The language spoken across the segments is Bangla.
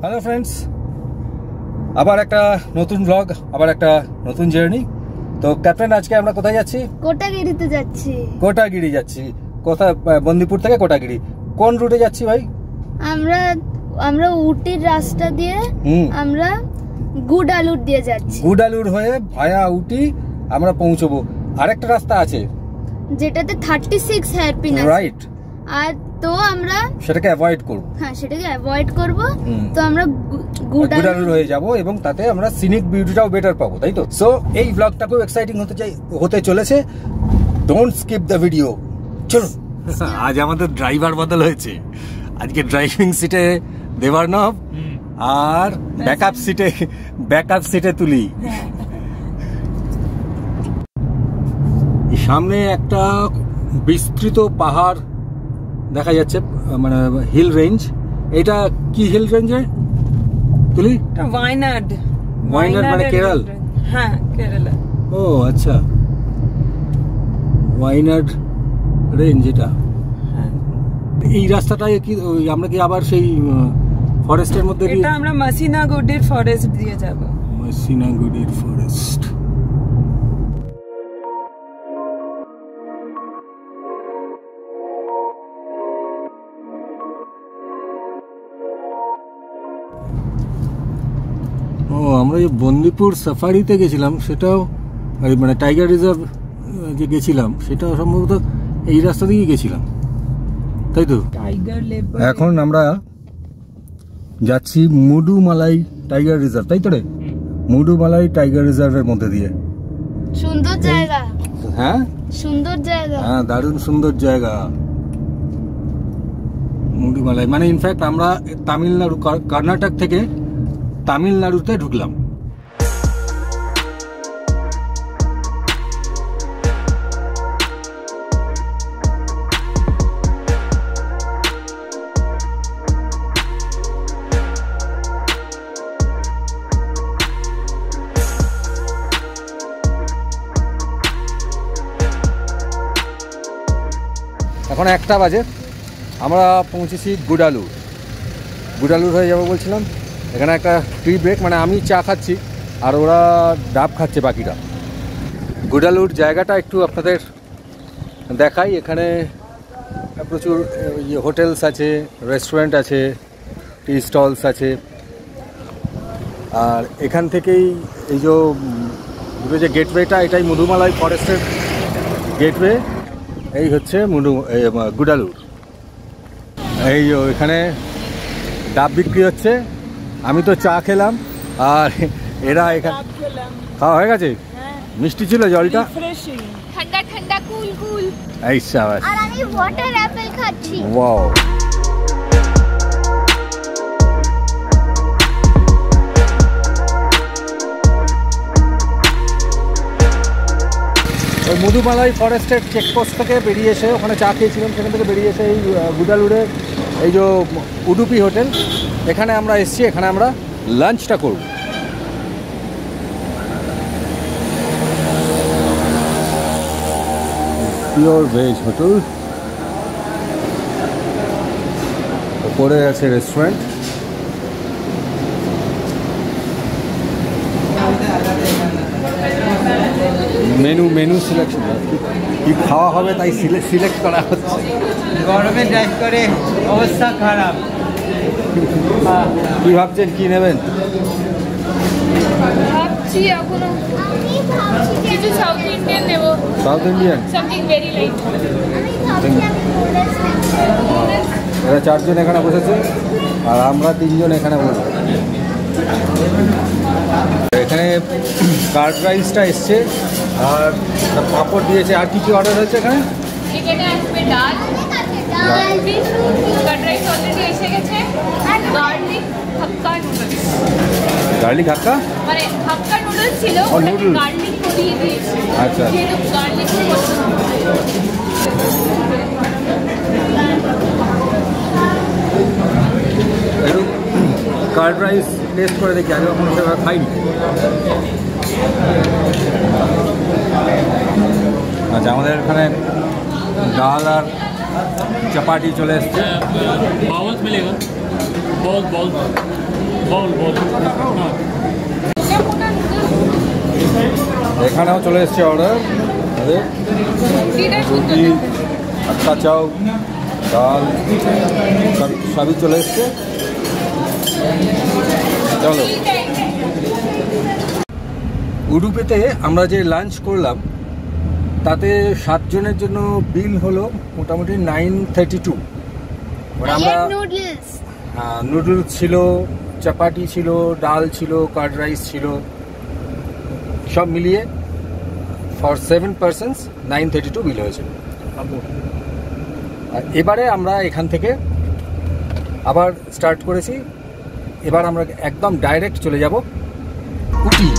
হ্যালো ফ্রেন্ডস, আবার একটা নতুন ব্লগ, আবার একটা নতুন জার্নি। তো ক্যাপ্টেন, আজকে আমরা কোথায় যাচ্ছি? কোটাগিরিতে যাচ্ছি। কোটাগিরি যাচ্ছি। কোথায়? বন্দিপুর থেকে কোটাগিরি। কোন রুটে যাচ্ছি ভাই? আমরা উটির রাস্তা দিয়ে আমরা গুডালুর দিয়ে যাচ্ছি। গুডালুর হয়ে ভায়া উটি আমরা পৌঁছবো। আরেকটা রাস্তা আছে যেটাতে 36 হেয়ারপিন আছে, রাইট? আর তো আমরা সেটাকে অ্যাভয়েড করব। হ্যাঁ, সেটাকে অ্যাভয়েড করব। তো আমরা গুডালুর হয়ে যাব এবং তাতে আমরা সিনিক বিউটিটাও বেটার পাবো, তাই তো? সো এই ব্লগটা খুব এক্সাইটিং হতে চলেছে। Don't skip the video. চলো। আজ আমাদের ড্রাইভার বদল হয়েছে। আজকে ড্রাইভিং সিটে দেবার্ণব আর ব্যাকআপ সিটে তুলি। সামনে একটা বিস্তৃত পাহাড় দেখা যাচ্ছে, মানে হিল রেঞ্জ। এটা কি হিল রেঞ্জে তুলি? ওয়াইনাড মানে কেরল? হ্যাঁ, কেরালা। ও আচ্ছা, ওয়াইনাড রেঞ্জ এটা। এই রাস্তাটায় কি আমরা কি আবার সেই ফরেস্টের মধ্যে দিয়ে? এটা আমরা মাসিনাগুডির ফরেস্ট দিয়ে যাব। মাসিনাগুডির ফরেস্ট। ও, আমরা যে বন্দিপুর সাফারিতে গেছিলাম সেটাও, মানে টাইগার রিজার্ভ যে গেছিলাম সেটাও সম্ভবত এই রাস্তা দিয়েই গেছিলাম, তাই তো? এখন আমরা যাচ্ছি মুডুমালাই টাইগার রিজার্ভ, তাই তো রে? মুডুমালাই টাইগার রিজার্ভের মধ্যে দিয়ে। সুন্দর জায়গা। হ্যাঁ, সুন্দর জায়গা। হ্যাঁ, দারুণ সুন্দর জায়গা মুডুমালাই। মানে ইনফ্যাক্ট আমরা তামিলনাড়ু, কর্ণাটক থেকে তামিলনাড়ুতে ঢুকলাম। এখন 1টা বাজে, আমরা পৌঁছেছি গুডালুর হয়ে যাবো বলছিলাম। এখানে একটা টি ব্রেক, মানে আমি চা খাচ্ছি আর ওরা ডাব খাচ্ছে বাকিরা। গুডালুর জায়গাটা একটু আপনাদের দেখাই। এখানে প্রচুর হোটেলস আছে, রেস্টুরেন্ট আছে, টি স্টলস আছে। আর এখান থেকেই এই যে গেটওয়েটা, এটাই মুডুমালাই ফরেস্টের গেটওয়ে। এই হচ্ছে গুডালুর। এই এখানে ডাব বিক্রি হচ্ছে। আমি তো চা খেলাম আর এরা এখানে খাওয়া হয়ে গেছে। মিষ্টি ছিল জলটা, ঠান্ডা ঠান্ডা কুল কুল। এই শাবাশ। আর আমি ওয়াটার অ্যাপেল খাচ্ছি। ওয়াও। ওই মুডুমালাই ফরেস্টের চেকপোস্ট থেকে বেরিয়ে এসে, ওখানে চা খেয়েছিলাম, সেখান থেকে বেরিয়ে এসে এই গুডালুরে এই যে উডুপি হোটেল, এখানে আমরা এসেছি। এখানে আমরা লাঞ্চটা করব। পিওর ভেজ হোটেল, উপরে আছে রেস্টুরেন্ট। মেনু সিলেকশন, কি খাওয়া হবে তাই সিলেক্ট করা হচ্ছে। গরমে ড্রাইভ করে অবস্থা খারাপ। কি ভাবছেন, কি নেবেন? ভাবছি এখনো কিছু সাউথ ইন্ডিয়ান নেব। South Indian, something very light. এরা 4 জন এখানে বসেছে আর আমরা 3 জন এখানে বসে। এখানে কার্ড রাইসটা এসছে আর পাঁপড় দিয়েছে। আর কি কি অর্ডার হয়েছে এখানে? এখানে আসবে ডাল, কার্ড রাইস অলরেডি এসে গেছে, আর গার্লিক হাক্কা নুডলস। গার্লিক হাক্কা মানে হাক্কা নুডলস ছিল, গার্লিক দিয়ে দিয়েছে। আচ্ছা, যেহেতু গার্লিক একটু কার্ড রাইস টেস্ট করে দেখি, আগে কোনো সেভাবে খাইনি। আচ্ছা, আমাদের এখানে ডাল আর চাপাটি চলে এসছে। बाउल्स मिलेगा, बॉल्स এখানেও চলে এসছে অর্ডার আমাদের রুটি, আটটা চাউ, ডাল সবই চলে এসছে। চলো, উডুপেতে আমরা যে লাঞ্চ করলাম তাতে 7 জনের জন্য বিল হলো মোটামুটি 932। আমরা নুডলস ছিল, চাপাটি ছিল, ডাল ছিল, কার্ড রাইস ছিল, সব মিলিয়ে ফর 7 পার্সনস 932 বিল হয়েছে। আর এবারে আমরা এখান থেকে আবার স্টার্ট করেছি। এবার আমরা একদম ডাইরেক্ট চলে যাব উটি।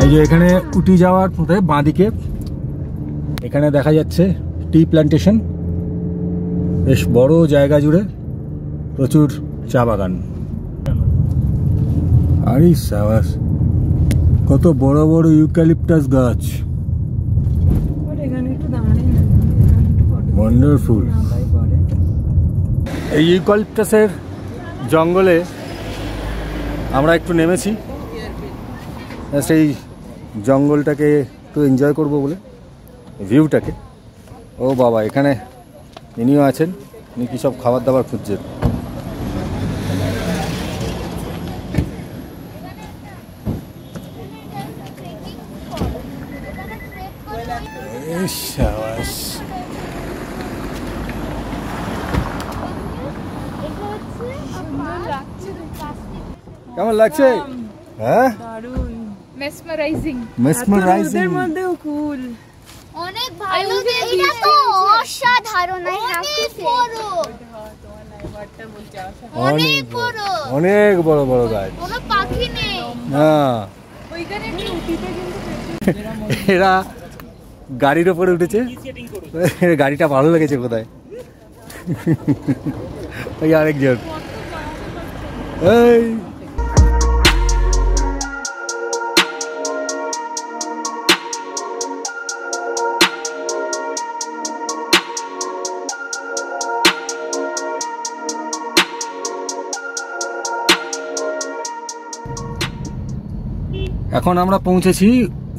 এই যে এখানে উটি যাওয়ার পথে বাঁদিকে এখানে দেখা যাচ্ছে টি প্ল্যান্টেশন, বেশ বড় জায়গা জুড়ে প্রচুর চা বাগান। আরে সাবাস, কত বড় বড় ইউক্যালিপটাস গাছ, ওয়ান্ডারফুল। এই ইউক্যালিপটাসের জঙ্গলে আমরা একটু নেমেছি সেই জঙ্গলটাকে একটু এনজয় করব বলে, ভিউটাকে। ও বাবা, এখানে ইনিও আছেন, ইনি কি সব খাবার দাবার খুঁজছেন। কেমন লাগছে? হ্যাঁ, দারুণ, মেসমারাইজিং। মেসমারাইজিং, এর মধ্যেও কুল, অনেক ভালো। এটা তো অসাধারণ, অনেক বড়, অনেক বড়, অনেক বড় বড় গাছ, কোনো পাখি নেই। হ্যাঁ, ওইখানে একটু উঠিতে কিন্তু এরা গাড়ির ওপরে উঠেছে। গাড়িটা ভালো লেগেছে কোথায়, ওই আরেকজন। এই এখন আমরা পৌঁছেছি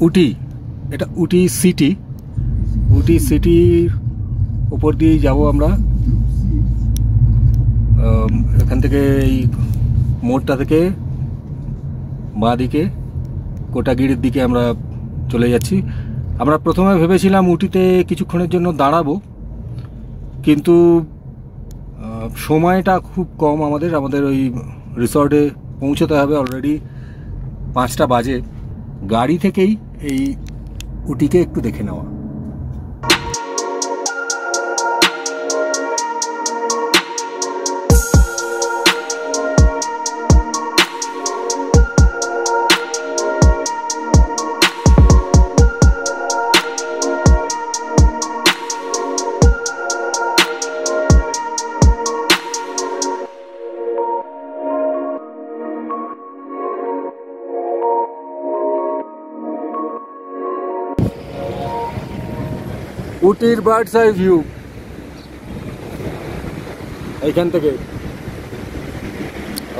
উটি। এটা উটি সিটি। উটি সিটির উপর দিয়ে যাব আমরা। এখান থেকে এই মোড়টা থেকে বাঁদিকে কোটাগিরির দিকে আমরা চলে যাচ্ছি। আমরা প্রথমে ভেবেছিলাম উটিতে কিছুক্ষণের জন্য দাঁড়াবো, কিন্তু সময়টা খুব কম আমাদের। ওই রিসর্টে পৌঁছতে হবে, অলরেডি 5টা বাজে। গাড়ি থেকেই এই উটিকে একটু দেখে নেওয়া। উটির বার্ডস আই ভিউ এইখান থেকে,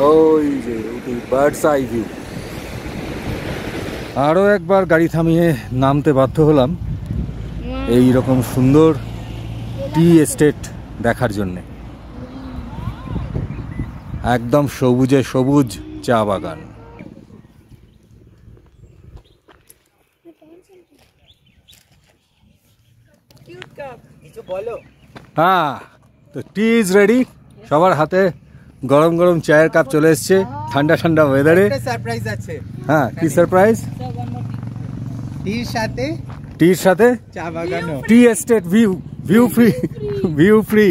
ওই যে উটির বার্ডস আই ভিউ। আরও একবার গাড়ি থামিয়ে নামতে বাধ্য হলাম এই রকম সুন্দর টি এস্টেট দেখার জন্যে। একদম সবুজে সবুজ চা বাগান। হ্যাঁ, তো টি ইজ রেডি। সবার হাতে গরম গরম চায়ের কাপ চলে এসছে ঠান্ডা ঠান্ডা ওয়েদারে। সারপ্রাইজ আছে। হ্যাঁ, কি সারপ্রাইজ? টির সাথে চা বাগান, tea estate view, view free.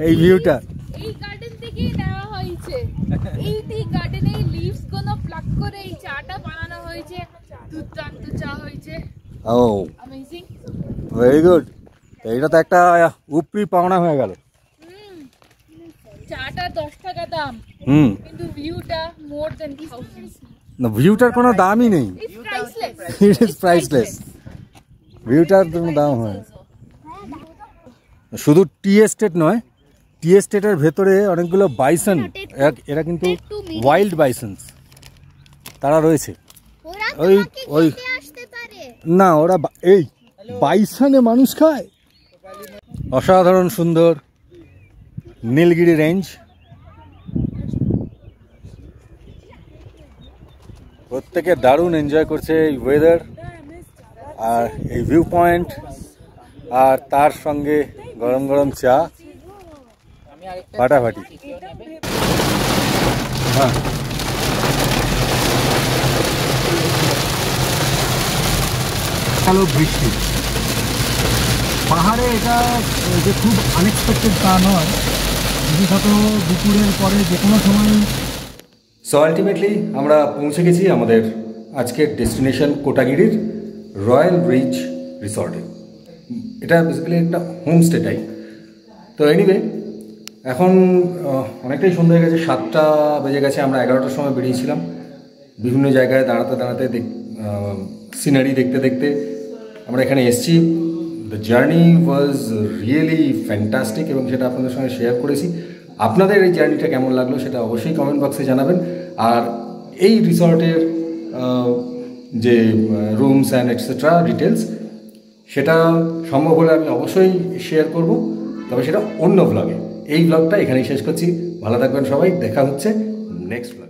এই ভিউটা এই গার্ডেন থেকেই নেওয়া হয়েছে। এই টি গার্ডেনে লিভস গুলো প্লাক করে এই চাটা বানানো হয়েছে। দুর্দান্ত চা হয়েছে। ও, অ্যামেজিং, ভেরি গুড। এইটা তো একটা উপরি পাওনা হয়ে গেল। চাটা 10 টাকা দাম, কিন্তু ভিউটা মোর দ্যান 1000। না, ভিউটার কোনো দামই নেই। It's priceless. It is priceless. ভিউটার জন্য দাম হয়। শুধু টি এস্টেট নয়, টি এস্টেটের ভেতরে অনেকগুলো বাইসন, এরা কিন্তু ওয়াইল্ড বাইসনস তারা রয়েছে। ওই ওই না, ওরা এই বাইসনে মানুষ খায়। অসাধারণ সুন্দর নীলগিরি রেঞ্জ। প্রত্যেকে দারুণ এনজয় করছে এই ওয়েদার আর এই ভিউ পয়েন্ট, আর তার সঙ্গে গরম গরম চা, ফাটাফাটি। হ্যাঁ, হ্যালো বৃষ্টি পাহাড়ে, এটা যে খুব আনএক্সপেক্টেড তা নয়, বিশেষত দুপুরের পরে যে কোনো সময়। সো আলটিমেটলি আমরা পৌঁছে গেছি আমাদের আজকের ডেস্টিনেশন কোটাগিরির রয়্যাল রিচ রিসর্টে। এটা বেসিক্যালি একটা হোমস্টে টাইপ। তো এনিওয়ে এখন অনেকটাই সন্ধ্যা হয়ে গেছে, 7টা বেজে গেছে। আমরা 11টার সময় বেরিয়েছিলাম। বিভিন্ন জায়গায় দাঁড়াতে দাঁড়াতে সিনারি দেখতে দেখতে আমরা এখানে এসেছি। The journey was really fantastic এবং সেটা আপনাদের সঙ্গে শেয়ার করেছি। আপনাদের এই জার্নিটা কেমন লাগলো সেটা অবশ্যই কমেন্ট বক্সে জানাবেন। আর এই রিসর্টের যে রুমস অ্যান্ড এটসেট্রা ডিটেলস, সেটা সম্ভব হলে আমি অবশ্যই শেয়ার করব, তবে সেটা অন্য ব্লগে। এই ব্লগটা এখানেই শেষ করছি। ভালো থাকবেন সবাই, দেখা হচ্ছে নেক্সট ব্লগে।